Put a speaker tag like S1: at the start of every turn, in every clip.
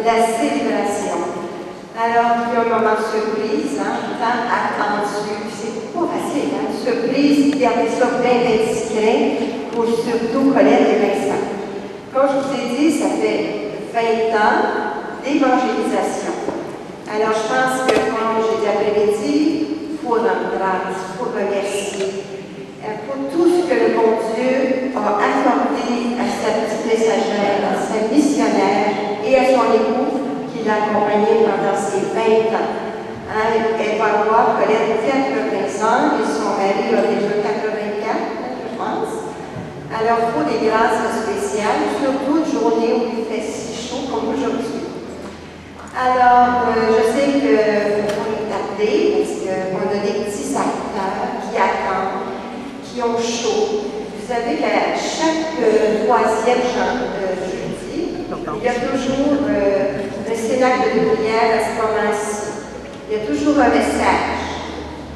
S1: la célébration. Alors, il y a un moment de surprise, tant attendu, c'est pas facile, surprise, gardez ça bien discret pour surtout Colette et Vincent. Comme je vous ai dit, ça fait 20 ans d'évangélisation. Alors, je pense que, comme j'ai dit après-midi, il faut rendre grâce, il faut remercier pour tout ce que le bon Dieu a accordé à sa petite messagère, à sa missionnaire et à son époux qui l'a accompagnée pendant ces 20 ans. Elle va avoir Colette 80 ans et son mari a déjà 84, je pense. Alors, il faut des grâces spéciales, surtout une journée où il fait si chaud comme aujourd'hui. Alors, je sais qu'on est tardé parce qu'on a des petits acteurs qui attendent, qui ont chaud. Vous savez qu'à chaque troisième jeudi, il y a toujours le cénacle de prière à ce moment-ci. Il y a toujours un message.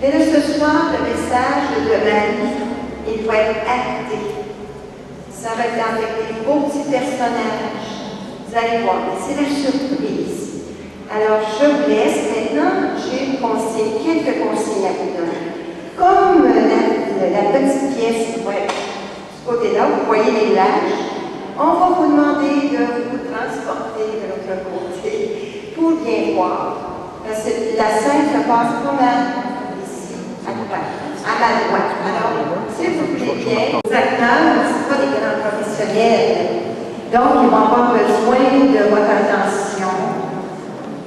S1: Mais là, ce soir, le message de Marie, il va être acté. Ça va être avec des beaux petits personnages. Vous allez voir, c'est la surprise. Alors, je vous laisse. Maintenant, j'ai quelques consignes à vous donner. Comme la petite pièce qui va être du côté-là, vous voyez les villages, on va vous demander de vous transporter de l'autre côté pour bien voir. Parce que la scène se passe pas mal ici, à ma droite. Alors, si vous voulez bien, les acteurs, ce ne sont pas des grands professionnels. Donc, ils vont avoir besoin de votre attention.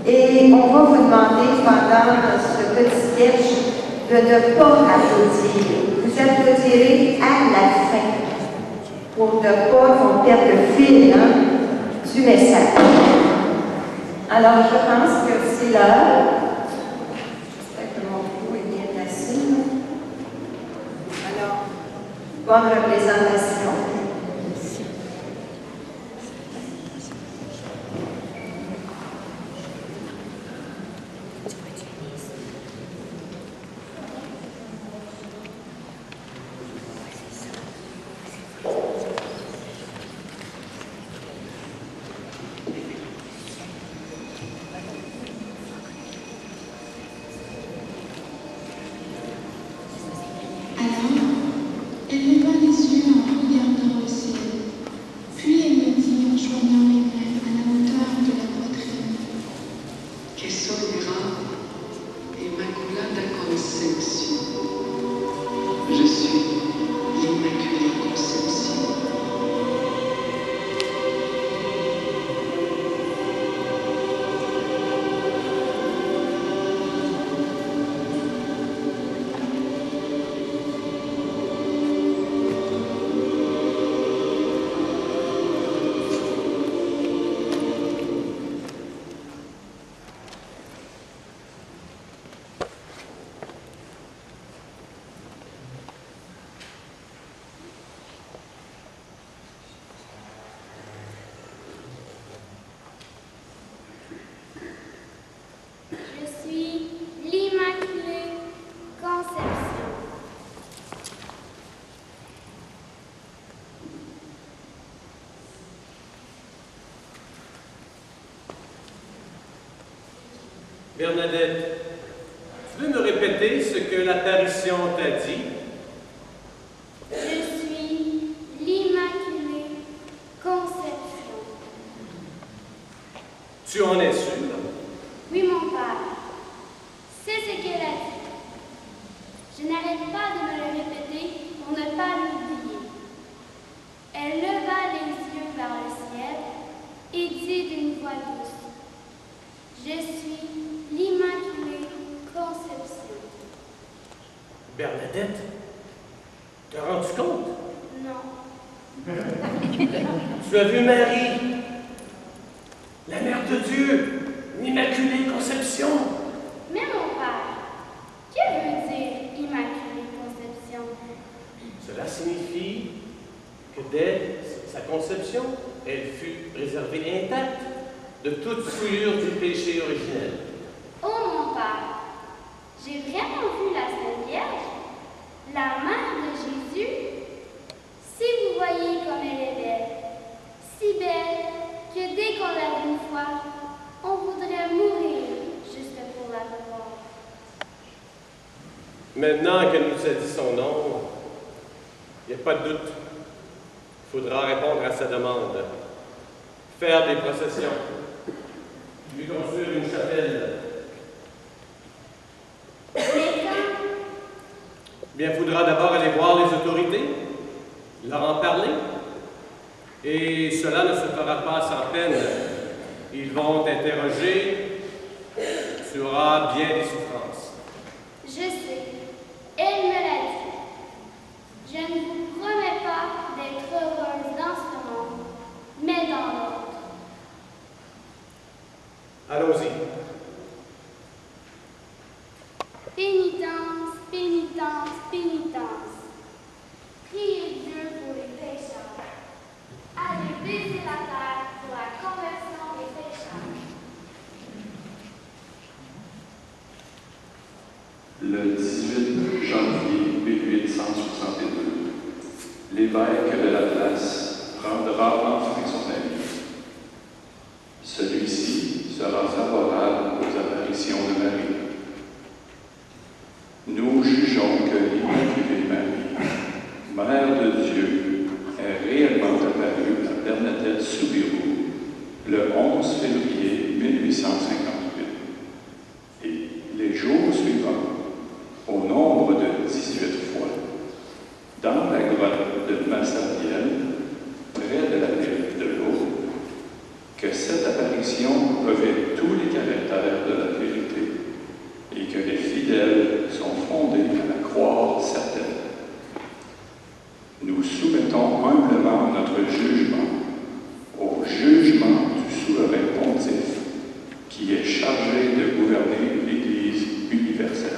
S1: Et on va vous demander pendant ce petit sketch de ne pas applaudir. Vous applaudirez à la fin pour ne pas perdre le fil du message. Alors, je pense que c'est l'heure. J'espère que mon micro est bien placé. Alors, bonne représentation.
S2: Bernadette, tu veux me répéter ce que l'apparition t'a dit?
S3: Je suis l'Immaculée Conception.
S2: Tu en es sûr?
S3: Oui, mon père. C'est ce qu'elle a dit. Je n'arrête pas de me le répéter pour ne pas l'oublier. Elle leva les yeux vers le ciel et dit d'une voix douce: je suis l'Immaculée Conception.
S2: Bernadette, t'as rendu compte?
S3: Non.
S2: Tu as vu Marie, la Mère de Dieu, l'Immaculée Conception.
S3: Mais mon père, que veut dire Immaculée Conception?
S2: Cela signifie que dès sa conception, elle fut préservée intacte de toute souillure du péché originel.
S3: Oh mon père, j'ai vraiment vu la Sainte Vierge, la mère de Jésus. Si vous voyez comme elle est belle, si belle que dès qu'on la voit une fois fois, on voudrait mourir juste pour la revoir.
S2: Maintenant qu'elle nous a dit son nom, il n'y a pas de doute. Il faudra répondre à sa demande. Faire des processions. Lui construire une chapelle.
S3: Mais quand?
S2: Bien, il faudra d'abord aller voir les autorités, leur en parler. Et cela ne se fera pas sans peine. Ils vont t'interroger. Tu auras bien des souffrances.
S3: Je sais. Elle me l'a dit. Je ne vous promets pas d'être heureuse dans ce monde, mais dans l'autre.
S2: Allons-y.
S3: Pénitence, pénitence, pénitence. Priez Dieu pour les pécheurs. Allez baiser la terre pour la conversion des pécheurs.
S4: Le 18 janvier 1862, l'évêque de la place rendra enfin son avis. Celui-ci sera favorable aux apparitions de Marie. Nous jugeons que l'Immaculée Marie, Mère de Dieu, est réellement apparue à Bernadette Soubirous le 11 février 1858. Et les jours suivants, au nombre de 18 fois, dans la grotte de Massabielle, près de la ville de Lourdes, que cette apparition revêt tous les caractères de la vérité et que les fidèles sont fondés à la croire certaine. Nous soumettons humblement notre jugement au jugement du souverain pontife qui est chargé de gouverner l'Église universelle.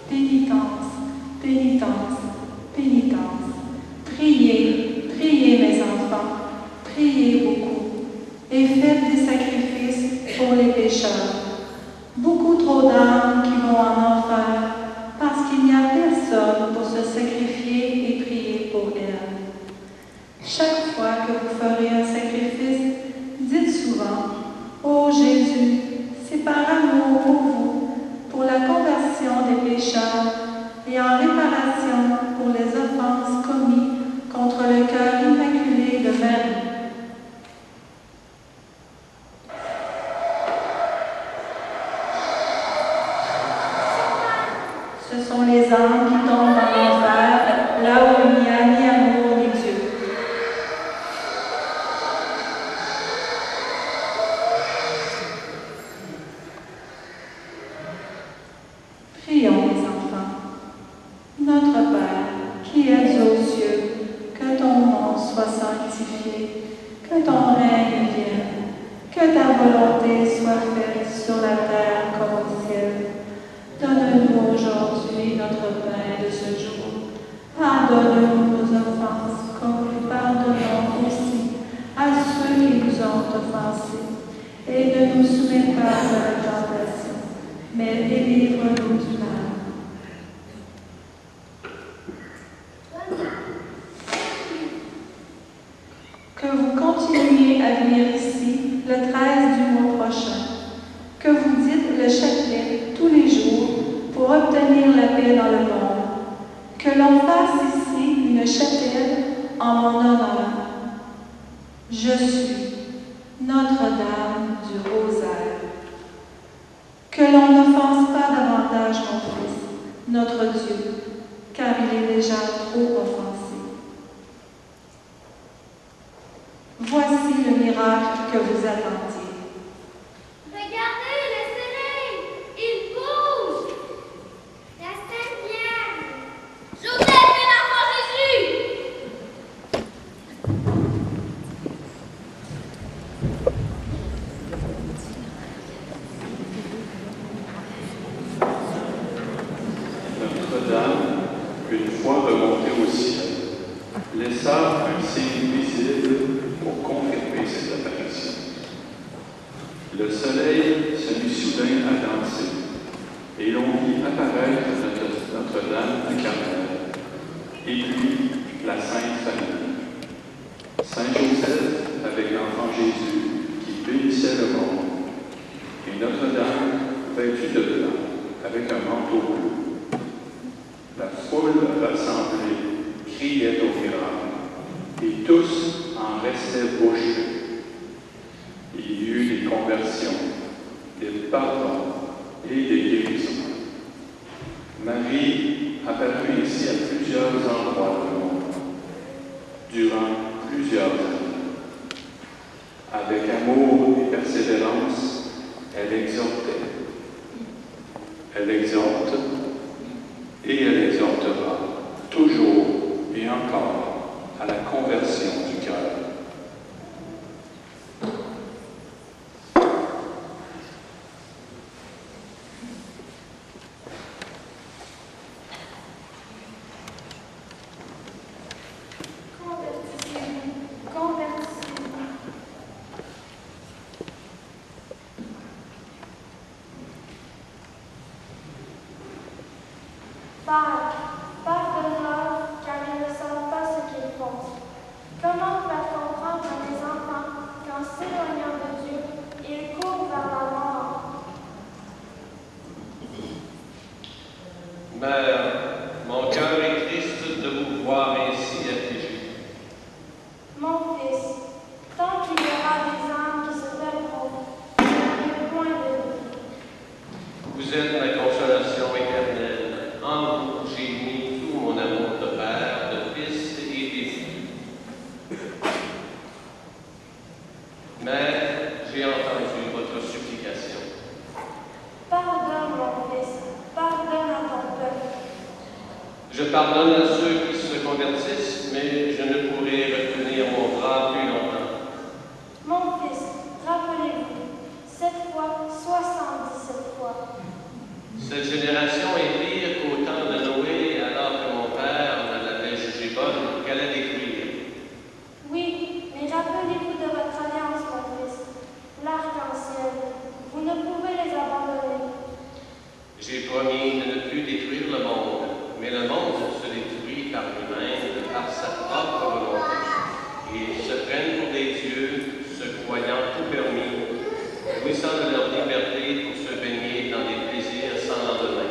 S5: Pénitence, pénitence, pénitence. Priez, priez mes enfants, priez beaucoup, et faites des sacrifices pour les pécheurs. Beaucoup trop d'âmes qui vont en enfer, parce qu'il n'y a personne pour se sacrifier réparation pour les offenses commises contre le cœur immaculé de Marie. Ce sont les âmes qui tombent dans l'enfer, là où il n'y a ni amour ni Dieu. Prions, mes enfants. Notre Père, qui es aux cieux, que ton nom soit sanctifié, que ton règne vienne, que ta volonté soit faite sur la terre comme au ciel. Donne-nous aujourd'hui notre pain de ce jour. Pardonne-nous nos offenses, comme nous pardonnons aussi à ceux qui nous ont offensés. Et ne nous soumets pas à la tentation, mais délivre-nous du mal. Que vous continuiez à venir ici le 13 du mois prochain. Que vous dites le chapelet tous les jours pour obtenir la paix dans le monde. Que l'on fasse ici une chapelle en mon honneur. Je suis Notre-Dame du Rosaire. Que l'on n'offense pas davantage mon Fils, notre Dieu, car il est déjà trop offensé. Voici le miracle que vous attendiez.
S3: Regardez le soleil, il bouge. La Sainte Vierge. Joseph et l'enfant Jésus.
S4: Notre-Dame, une fois remontée au ciel, laissa un signe visible pour confirmer cette apparition. Le soleil se mit soudain à danser, et l'on vit apparaître Notre-Dame du Carmel, et puis la Sainte Famille. Saint Joseph avec l'enfant Jésus qui bénissait le monde, et Notre-Dame vêtue de blanc avec un manteau bleu. La foule rassemblée criait au miracle, et tous en restaient bouche bée. Il y eut des conversions, des pardons et des guérisons. Marie apparut ici à plusieurs endroits du monde, durant plusieurs années. Avec amour et persévérance, elle exhortait. Elle exhorte et elle exhortera toujours et encore à la conversion du cœur.
S3: Convertissez-vous, convertissez-vous. Père, pardonne-leur, car ils ne savent pas ce qu'ils font. Comment faire comprendre à mes enfants qu'en s'éloignant de Dieu, ils courent vers la mort?
S2: Mère, mon cœur est triste de vous voir ainsi affligé.
S3: Mon fils, tant qu'il y aura des âmes qui se perdront, il n'y a point de vie.
S2: Vous êtes ma consolation éternelle. En vous, j'ai mis tout mon amour de père, de fils et d'esprit. Mère, j'ai entendu votre supplication.
S3: Pardonne, mon fils, pardonne à ton peuple.
S2: Je pardonne à ceux qui se convertissent, mais je ne pourrai retenir mon bras plus longtemps.
S3: Mon fils, rappelez-vous, 7 fois, 77 fois.
S2: Cette génération est pire qu'au temps de Noé, alors que mon père ne l'avait jugée bonne qu'à la détruire.
S3: Oui, mais rappelez-vous de votre alliance, mon fils. L'arc-en-ciel, vous ne pouvez les abandonner.
S2: J'ai promis de ne plus détruire le monde, mais le monde se détruit par lui-même, par sa propre volonté. Ils se prennent pour des dieux, se croyant tout permis, jouissant de leur liberté pour se baigner dans des plaisirs sans lendemain.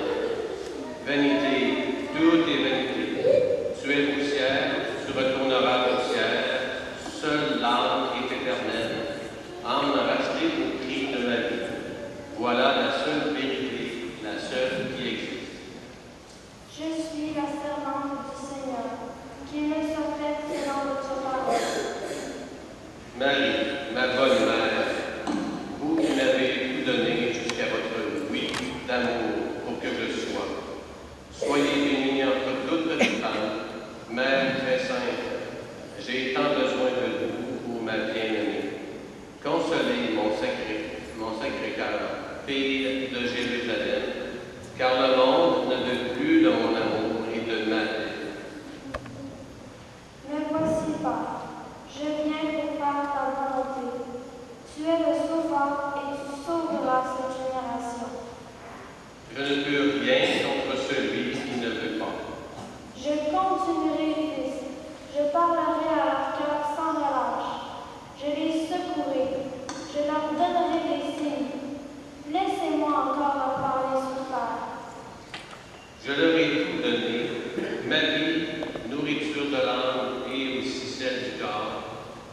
S2: la vie, nourriture de l'âme et aussi celle du corps,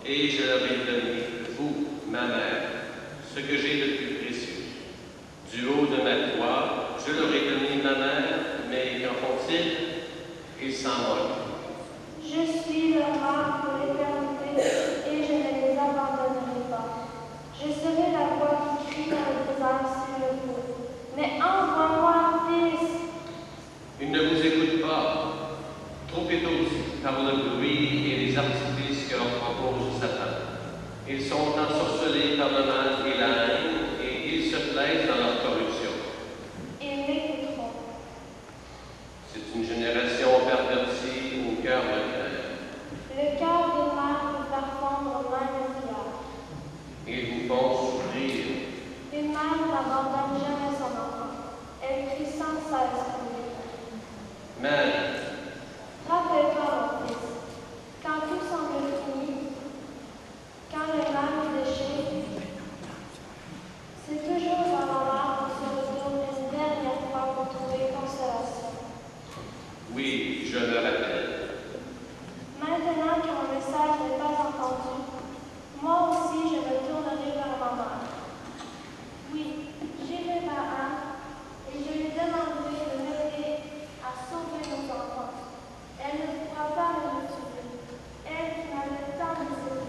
S2: et je leur ai donné, vous, ma mère, ce que j'ai de plus précieux. Du haut de ma croix, je leur ai donné ma mère, mais qu'en font-ils? Ils s'en moquent.
S3: Je suis leur mère pour l'éternité et je ne les abandonnerai pas. Je serai la voix qui crie dans le désert si je veux. Mais envoie-moi un fils.
S2: Ils ne vous écoutent pas, trop étourdis par le bruit et les artifices que leur propose Satan. Ils sont ensorcelés par le mal et la haine, et ils se plaisent dans leur corruption.
S3: Ils m'écouteront.
S2: C'est une génération pervertie au cœur de cœur.
S3: Le cœur d'une mère peut faire fondre même le village.
S2: Ils vous font souffrir.
S3: Une mère n'abandonne jamais son enfant. Elle crie sans cesse pour lui.
S2: Mais,
S3: Rappelle-toi, mon fils, quand tout semble fini, quand le mal nous déchire, c'est toujours dans la mort qu'on se retourne une dernière fois pour trouver consolation.
S2: oui, je me rappelle.
S3: Maintenant que mon message n'est pas entendu, moi aussi je me tournerai vers ma mère. Oui, j'irai vers Anne et je lui demanderai de m'aider à sauver nos enfants. Elle ne pourra pas me tuer, elle qui m'avait tant désiré.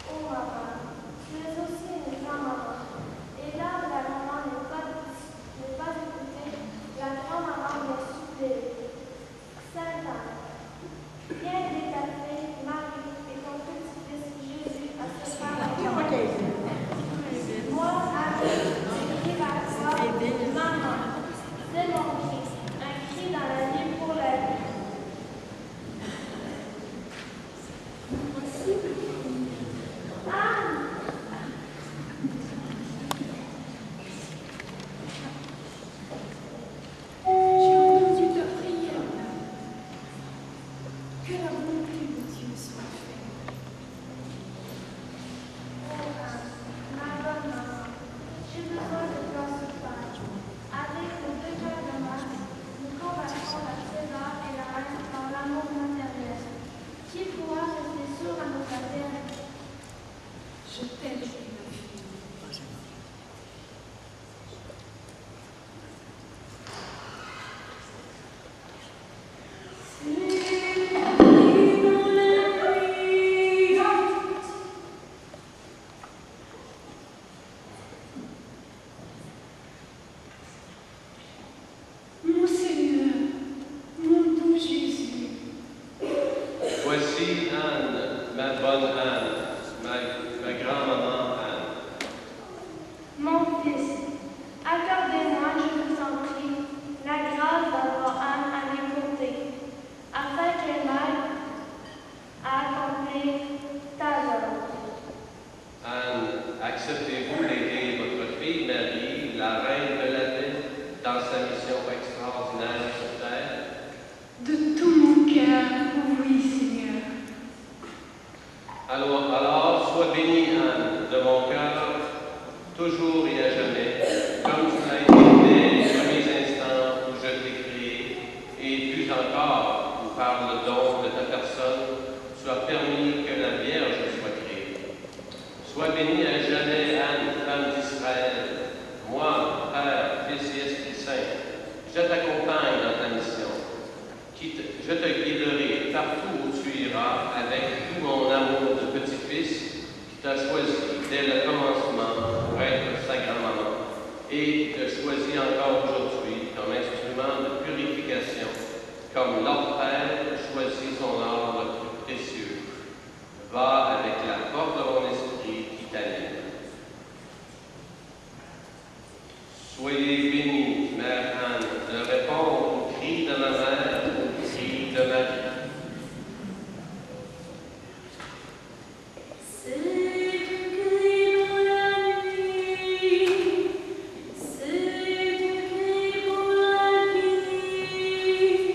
S3: Oh maman, tu es aussi une grand-maman. Et là où la maman n'est pas écoutée, la grand-maman vient suppléer. Sainte Anne, viens aider ta fille Marie et ton petit-fils Jésus à se faire accompagner. Moi, Anne, j'écris la croix, maman, c'est mon cri, un cri dans la nuit pour la vie. Anne!
S6: J'ai entendu ta prière. Que la volonté de Dieu soit faite.
S3: Oh Anne, ma bonne maman, j'ai besoin de toi ce soir. Avec nos deux cœurs de masse, nous combattrons la César et la haine dans l'amour maternel. Qui pourra rester sourd à nos appels?
S6: Je t'aime, ma fille. Mon Seigneur, mon doux Jésus,
S2: Voici Anne, ma bonne Anne, ma grand-maman Anne.
S3: Mon fils, accordez-moi, je vous en prie, la grâce d'avoir Anne à mes côtés, afin qu'elle m'aide à accomplir ta volonté.
S2: Anne, acceptez-vous d'aider votre fille Marie, la reine de la paix, dans sa mission extraordinaire sur terre?
S6: de tout mon cœur, oui, Seigneur.
S2: Alors, sois bénie, Anne, de mon cœur, toujours et à jamais, comme tu l'as été dès les premiers instants où je t'ai créé, et plus encore, où par le don de ta personne, tu as permis que la Vierge soit créée. Sois bénie à jamais, Anne, femme d'Israël, moi, Père, Fils et Esprit Saint, je t'accompagne dans ta mission. Je te guiderai partout où tu iras avec tout mon amour de petit-fils qui t'a choisi dès le commencement pour être sa grand-maman et te choisit encore aujourd'hui comme instrument de purification, comme l'ordre Père choisit son or le plus précieux. Va avec la force de mon esprit qui t'anime. Soyez bénis, Mère Anne, de répondre au cri de ma mère, au cri de ma vie.
S6: C'est du cri pour la nuit, c'est du cri pour la vie,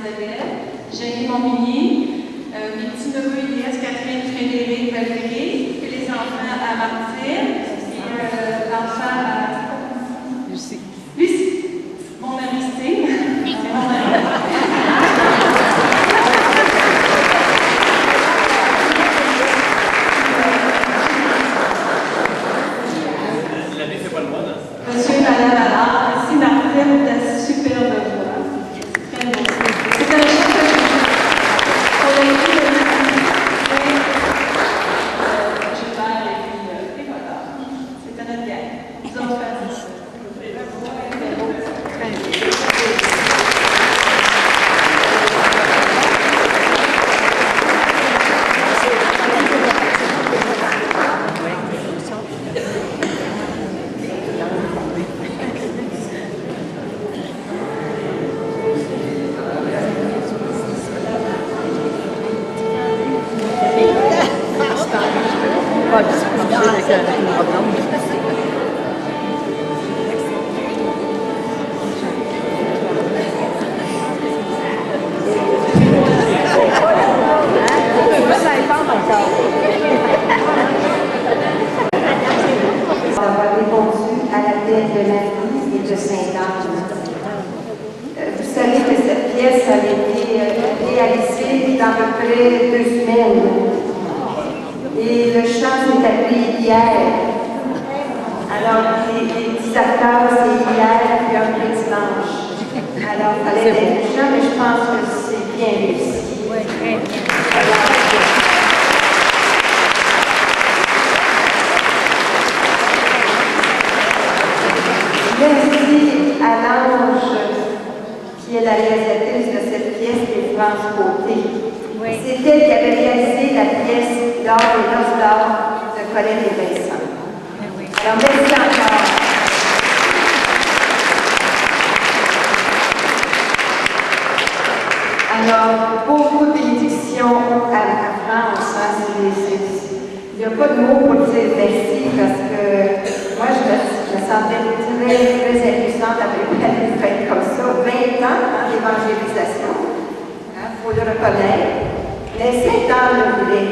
S5: élèves, Jenny Montmigny, mes petits neveux Elias, Catherine, Frédéric, Valérie, puis les enfants à Martine, puis l'enfant à Lucie. Lucie, mon amie Steve, c'est mon amie. Monsieur et Madame Allard, merci Martine de ta superbe voix. Très beau. C'est un chant que on a écrit Gilbert et puis voilà. C'est à notre gang. Nous allons faire ça.
S1: D'avoir répondu à l'appel de Marie et de Sainte-Anne. Vous savez que cette pièce a été réalisée dans à peu près 2 semaines. Et le chant s'est appelé hier. Alors, les petits acteurs, c'est hier, puis un peu dimanche. Alors, il fallait être intelligent, mais je pense que c'est bien réussi. Merci à l'ange qui est la réalisatrice de cette pièce, qui est France Côté. Oui. C'est elle qui avait réalisé la pièce lors des Noces d'or de Colette et Vincent. Oui. Alors, merci encore. Alors, beaucoup de bénédictions à France. Il n'y a pas de mots pour dire merci parce que moi, je me sentais très impuissante à préparer une fête comme ça. 20 ans d'évangélisation, il faut le reconnaître. Mais Sainte-Anne le voulait.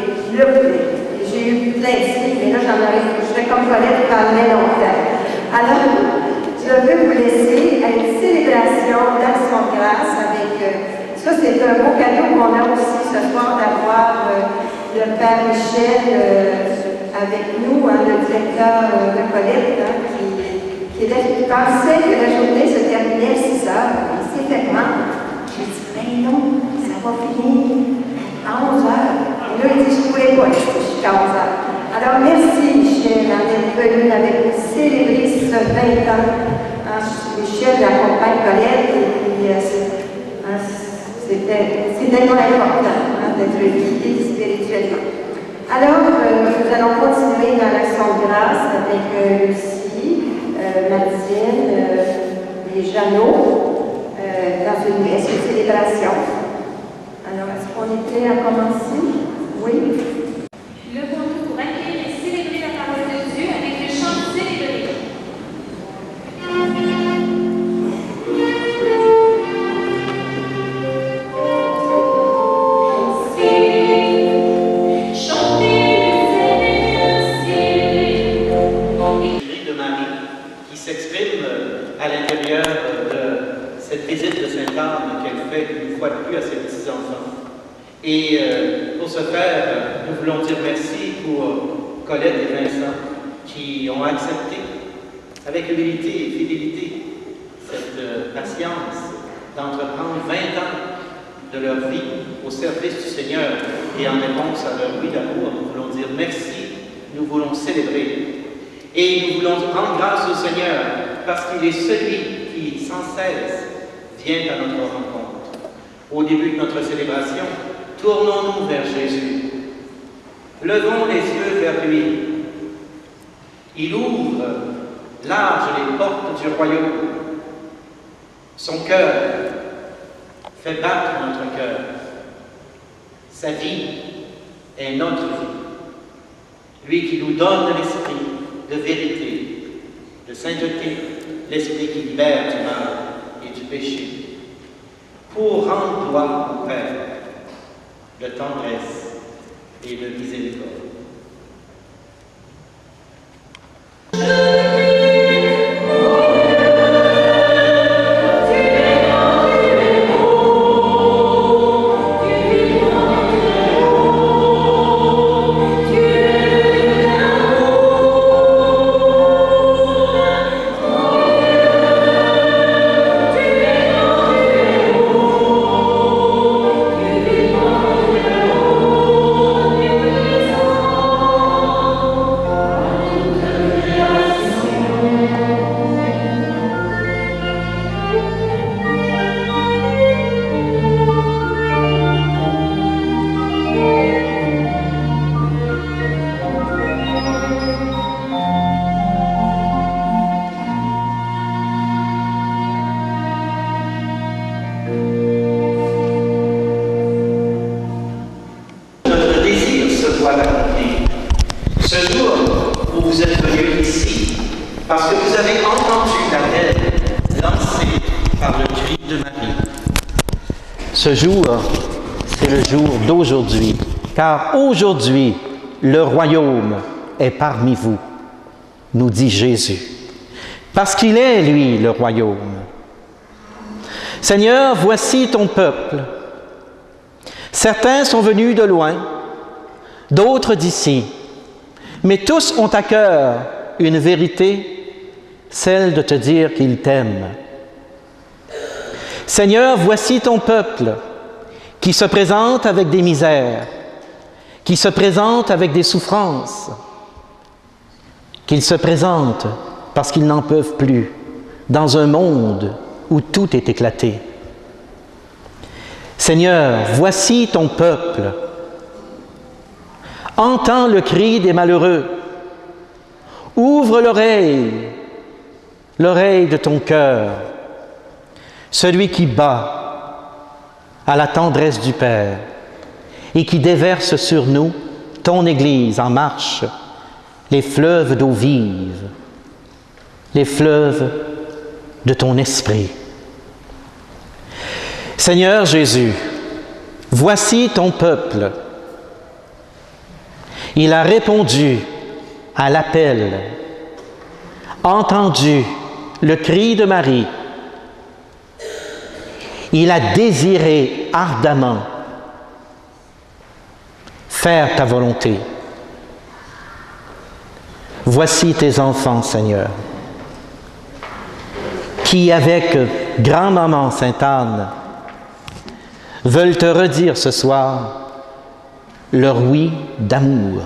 S1: J'ai eu plein de signes, mais là, je serais comme Colette pendant longtemps. Alors, je vais vous laisser à une célébration d'Action de grâce avec. Ça, c'est un beau cadeau qu'on a aussi ce soir d'avoir le Père Michel avec nous, le directeur de Colette, qui pensait que la journée se terminait à 6 heures. Il s'est fait prendre. J'ai dit, ben non, ça va finir à 11 heures. Et là, il dit, je ne pourrais pas rester jusqu'à 11 heures. Alors, merci Michel d'être venu avec nous célébrer ce 20 ans. Michel accompagne Colette et puis c'est tellement important d'être guidé spirituellement. Alors, nous allons continuer dans l'action de grâce avec Lucie, Martine, les Jeannot, dans une célébration. Alors, est-ce qu'on est prêt à commencer? Oui.
S5: Levons-nous pour accueillir et célébrer la parole de Dieu avec le chant célébré.
S7: À l'intérieur de cette visite de Sainte-Anne qu'elle fait une fois de plus à ses petits-enfants. Et pour ce faire, nous voulons dire merci pour Colette et Vincent qui ont accepté avec humilité et fidélité cette patience d'entreprendre 20 ans de leur vie au service du Seigneur. Et en réponse à leur oui d'amour, nous voulons dire merci, nous voulons célébrer. Et nous voulons rendre grâce au Seigneur parce qu'il est celui qui, sans cesse, vient à notre rencontre. Au début de notre célébration, tournons-nous vers Jésus. Levons les yeux vers lui. Il ouvre large les portes du royaume. Son cœur fait battre notre cœur. Sa vie est notre vie. Lui qui nous donne l'esprit de vérité, de sainteté, l'esprit qui libère du mal et du péché. pour rendre gloire au Père de tendresse et de miséricorde.
S8: Ce jour, c'est le jour d'aujourd'hui, car aujourd'hui, le royaume est parmi vous, nous dit Jésus, parce qu'il est, lui, le royaume. Seigneur, voici ton peuple. Certains sont venus de loin, d'autres d'ici, mais tous ont à cœur une vérité, celle de te dire qu'ils t'aiment. Seigneur, voici ton peuple qui se présente avec des misères, qui se présente avec des souffrances, qu'ils se présentent parce qu'ils n'en peuvent plus dans un monde où tout est éclaté. Seigneur, voici ton peuple. Entends le cri des malheureux. Ouvre l'oreille de ton cœur. Celui qui bat à la tendresse du Père et qui déverse sur nous, ton Église en marche, les fleuves d'eau vive, les fleuves de ton esprit. Seigneur Jésus, voici ton peuple. Il a répondu à l'appel, entendu le cri de Marie. Il a désiré ardemment faire ta volonté. Voici tes enfants, Seigneur, qui, avec grand-maman Sainte-Anne, veulent te redire ce soir leur oui d'amour.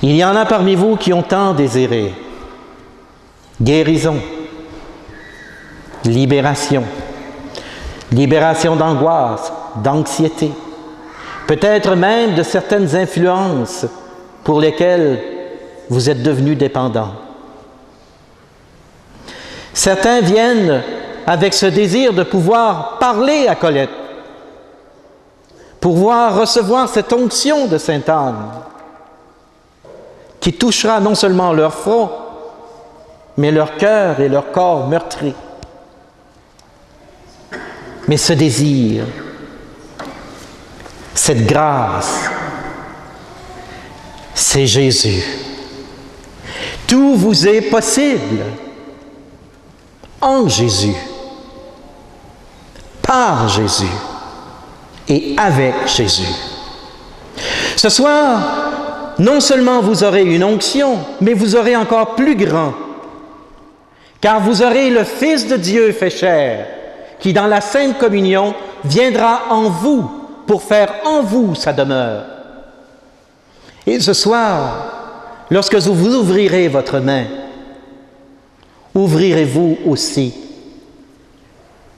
S8: Il y en a parmi vous qui ont tant désiré guérison, libération d'angoisse, d'anxiété, peut-être même de certaines influences pour lesquelles vous êtes devenus dépendants. Certains viennent avec ce désir de pouvoir parler à Colette, pouvoir recevoir cette onction de Sainte Anne qui touchera non seulement leur front, mais leur cœur et leur corps meurtris. Mais ce désir, cette grâce, c'est Jésus. Tout vous est possible en Jésus, par Jésus et avec Jésus. Ce soir, non seulement vous aurez une onction, mais vous aurez encore plus grand, car vous aurez le Fils de Dieu fait chair, qui dans la Sainte Communion viendra en vous pour faire en vous sa demeure. Et ce soir, lorsque vous ouvrirez votre main, ouvrirez-vous aussi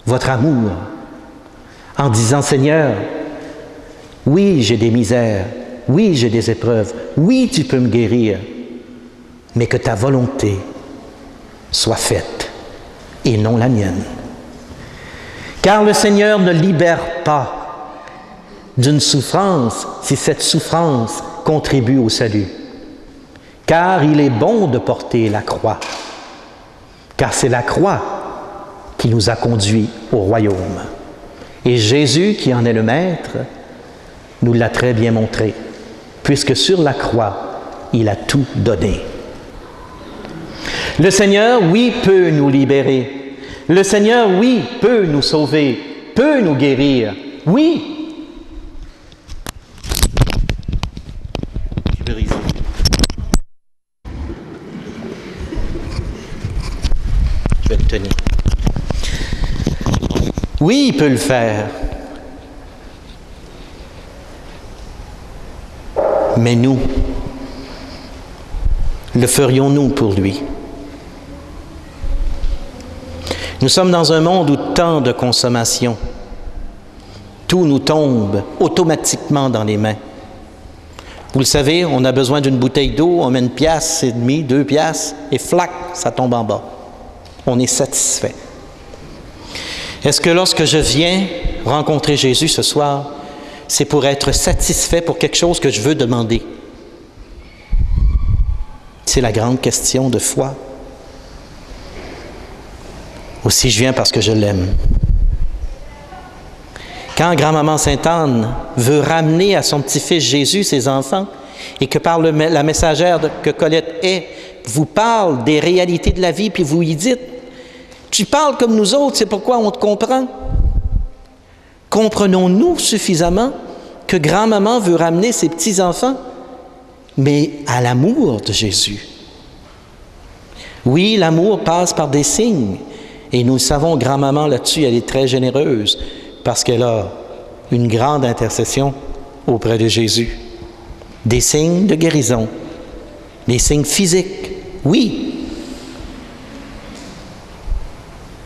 S8: votre amour en disant « Seigneur, oui, j'ai des misères, oui, j'ai des épreuves, oui, tu peux me guérir, mais que ta volonté soit faite et non la mienne. » Car le Seigneur ne libère pas d'une souffrance si cette souffrance contribue au salut. Car il est bon de porter la croix. Car c'est la croix qui nous a conduits au royaume. Et Jésus, qui en est le maître, nous l'a très bien montré, puisque sur la croix, il a tout donné. Le Seigneur, oui, peut nous libérer. Le Seigneur, oui, peut nous sauver, peut nous guérir. Oui. Je brise. Je vais le tenir. Oui, il peut le faire. Mais nous, le ferions-nous pour lui? Nous sommes dans un monde où tant de consommation, tout nous tombe automatiquement dans les mains. Vous le savez, on a besoin d'une bouteille d'eau, on met 1,5 piastre, 2 piastres, et flac, ça tombe en bas. On est satisfait. Est-ce que lorsque je viens rencontrer Jésus ce soir, c'est pour être satisfait pour quelque chose que je veux demander? C'est la grande question de foi. Aussi, je viens parce que je l'aime. Quand grand-maman Sainte-Anne veut ramener à son petit-fils Jésus ses enfants, et que par la messagère que Colette est, vous parle des réalités de la vie, puis vous lui dites, tu parles comme nous autres, c'est pourquoi on te comprend. Comprenons-nous suffisamment que grand-maman veut ramener ses petits-enfants, mais à l'amour de Jésus? Oui, l'amour passe par des signes. Et nous le savons, grand-maman là-dessus, elle est très généreuse parce qu'elle a une grande intercession auprès de Jésus. Des signes de guérison, des signes physiques, oui.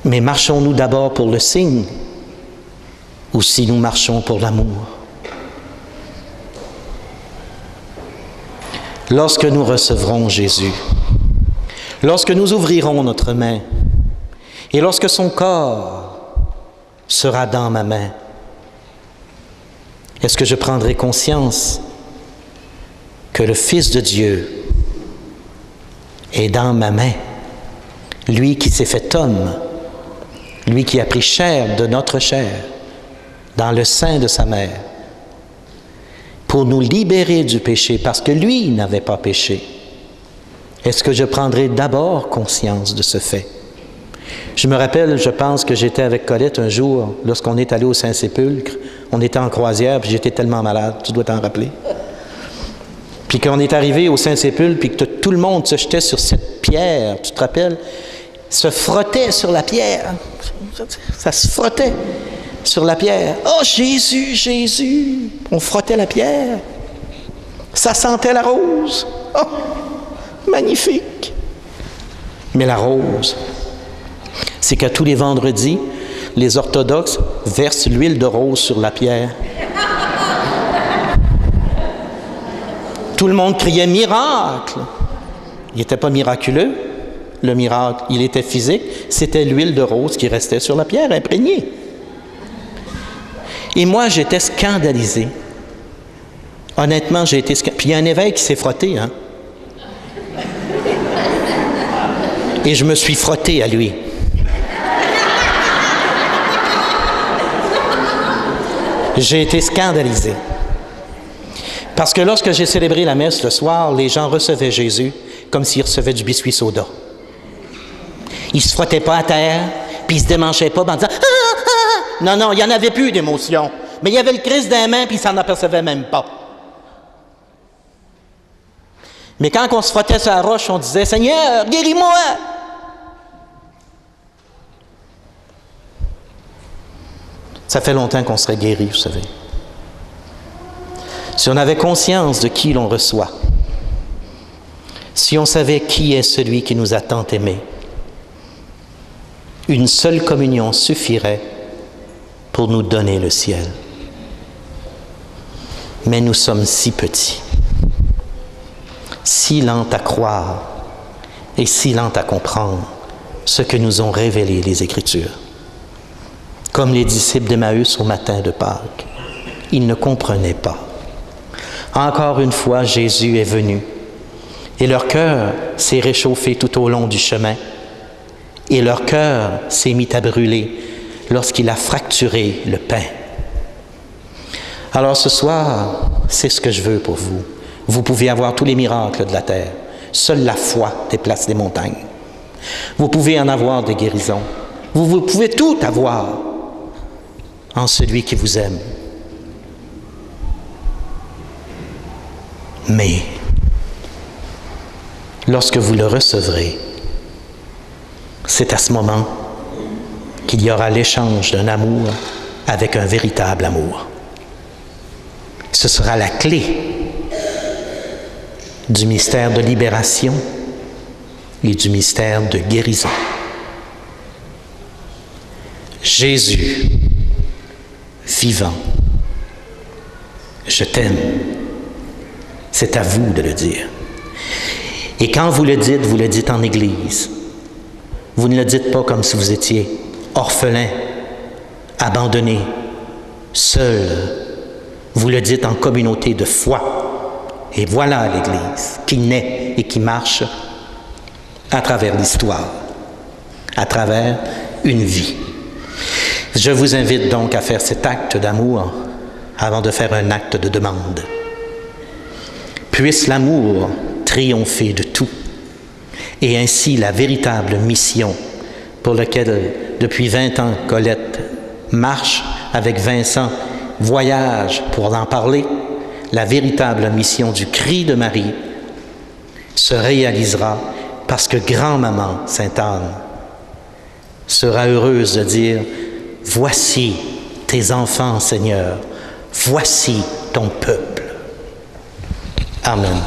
S8: Mais marchons-nous d'abord pour le signe ou si nous marchons pour l'amour? Lorsque nous recevrons Jésus, lorsque nous ouvrirons notre main, et lorsque son corps sera dans ma main, est-ce que je prendrai conscience que le Fils de Dieu est dans ma main? Lui qui s'est fait homme, lui qui a pris chair de notre chair, dans le sein de sa mère, pour nous libérer du péché, parce que lui n'avait pas péché. Est-ce que je prendrai d'abord conscience de ce fait? Je me rappelle, je pense que j'étais avec Colette un jour, lorsqu'on est allé au Saint-Sépulcre. On était en croisière, puis j'étais tellement malade, tu dois t'en rappeler. Puis quand on est arrivé au Saint-Sépulcre, puis que tout le monde se jetait sur cette pierre, tu te rappelles, se frottait sur la pierre. Ça se frottait sur la pierre. Oh, Jésus, Jésus! On frottait la pierre. Ça sentait la rose. Oh, magnifique! Mais la rose, c'est qu'à tous les vendredis, les orthodoxes versent l'huile de rose sur la pierre. Tout le monde criait « miracle ». Il n'était pas miraculeux, le miracle. Il était physique. C'était l'huile de rose qui restait sur la pierre, imprégnée. Et moi, j'étais scandalisé. Honnêtement, j'ai été scandalisé. Puis il y a un évêque qui s'est frotté, hein. Et je me suis frotté à lui. J'ai été scandalisé. Parce que lorsque j'ai célébré la messe le soir, les gens recevaient Jésus comme s'ils recevaient du biscuit soda. Ils ne se frottaient pas à terre, puis ils ne se démanchaient pas en disant « Ah! Ah! » Non, non, il n'y en avait plus d'émotion. Mais il y avait le Christ dans les mains, puis ils s'en apercevaient même pas. Mais quand on se frottait sur la roche, on disait « Seigneur, guéris-moi! » Ça fait longtemps qu'on serait guéri, vous savez. Si on avait conscience de qui l'on reçoit, si on savait qui est celui qui nous a tant aimés, une seule communion suffirait pour nous donner le ciel. Mais nous sommes si petits, si lents à croire et si lents à comprendre ce que nous ont révélé les Écritures. Comme les disciples d'Emmaüs au matin de Pâques, ils ne comprenaient pas. Encore une fois, Jésus est venu et leur cœur s'est réchauffé tout au long du chemin et leur cœur s'est mis à brûler lorsqu'il a fracturé le pain. Alors ce soir, c'est ce que je veux pour vous. Vous pouvez avoir tous les miracles de la terre. Seule la foi déplace les montagnes. Vous pouvez en avoir des guérisons. Vous pouvez tout avoir en celui qui vous aime. Mais lorsque vous le recevrez, c'est à ce moment qu'il y aura l'échange d'un amour avec un véritable amour. Ce sera la clé du mystère de libération et du mystère de guérison. Jésus, vivant, je t'aime. C'est à vous de le dire. Et quand vous le dites en Église. Vous ne le dites pas comme si vous étiez orphelin, abandonné, seul. Vous le dites en communauté de foi. Et voilà l'Église qui naît et qui marche à travers l'histoire, à travers une vie. Je vous invite donc à faire cet acte d'amour avant de faire un acte de demande. Puisse l'amour triompher de tout, et ainsi la véritable mission pour laquelle, depuis 20 ans, Colette marche avec Vincent, voyage pour en parler, la véritable mission du cri de Marie se réalisera parce que grand-maman Sainte-Anne sera heureuse de dire « Voici tes enfants, Seigneur, voici ton peuple. » Amen.